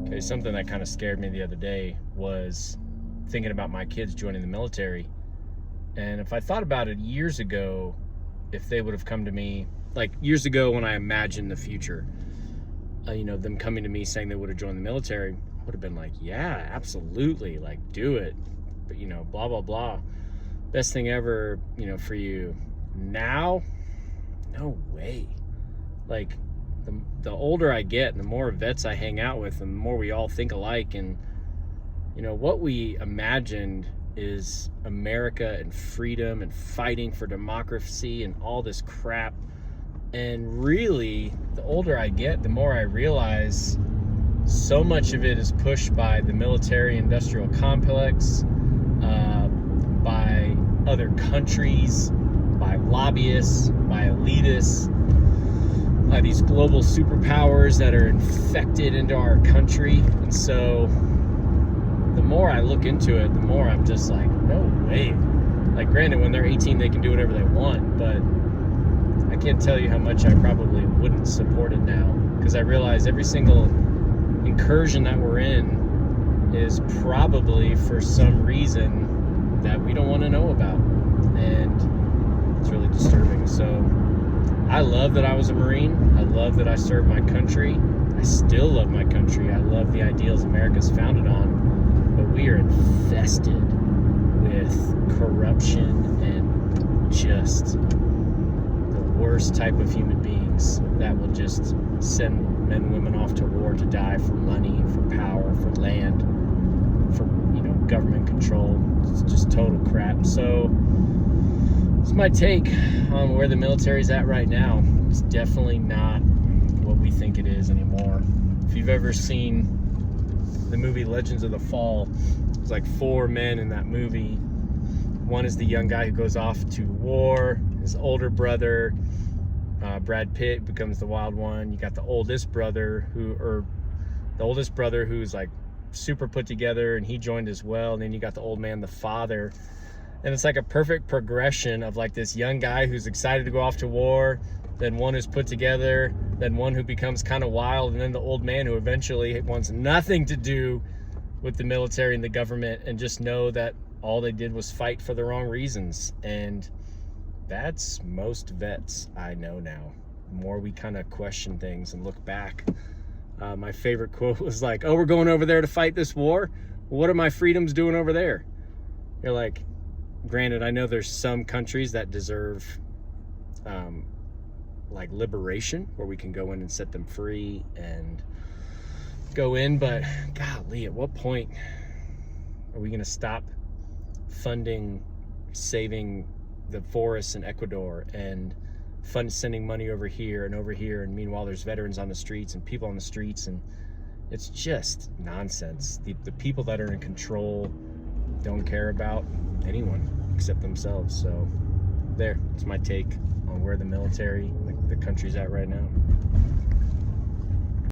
Okay, something that kind of scared me the other day was thinking about my kids joining the military. And if I thought about it years ago, if they would have come to me, like years ago when I imagined the future, them coming to me saying they would have joined the military, I would have been like, yeah, absolutely, like do it. But, blah, blah, blah. Best thing ever, for you. Now, no way. Like, the older I get and the more vets I hang out with and the more we all think alike, and what we imagined is America and freedom and fighting for democracy and all this crap. And really, the older I get, the more I realize so much of it is pushed by the military industrial complex, by other countries, by lobbyists, by elitists, by these global superpowers that are infected into our country. And so the more I look into it, the more I'm just like, no way. Like, granted, when they're 18, they can do whatever they want, but I can't tell you how much I probably wouldn't support it now, because I realize every single incursion that we're in is probably for some reason that we don't want to know about, and it's really disturbing. So I love that I was a Marine. I love that I served my country. I still love my country. I love the ideals America's founded on, but we are infested with corruption and just the worst type of human beings that will just send men and women off to war to die for money, for power, for land, for government control. It's just total crap. So it's my take on where the military's at right now. It's definitely not what we think it is anymore. If you've ever seen the movie Legends of the Fall, there's like 4 men in that movie. One is the young guy who goes off to war. His older brother, Brad Pitt, becomes the wild one. You got the oldest brother who's like super put together, and he joined as well. And then you got the old man, the father. And it's like a perfect progression of like this young guy who's excited to go off to war, then one who's put together, then one who becomes kind of wild, and then the old man who eventually wants nothing to do with the military and the government and just know that all they did was fight for the wrong reasons. And that's most vets I know now. The more we kind of question things and look back. My favorite quote was like, oh, we're going over there to fight this war? Well, what are my freedoms doing over there? You're like, granted, I know there's some countries that deserve like liberation, where we can go in and set them free and go in, but golly, at what point are we going to stop funding saving the forests in Ecuador and sending money over here, and meanwhile there's veterans on the streets and people on the streets, and it's just nonsense. The people that are in control don't care about anyone except themselves. So it's my take on where the military, the country's at right now.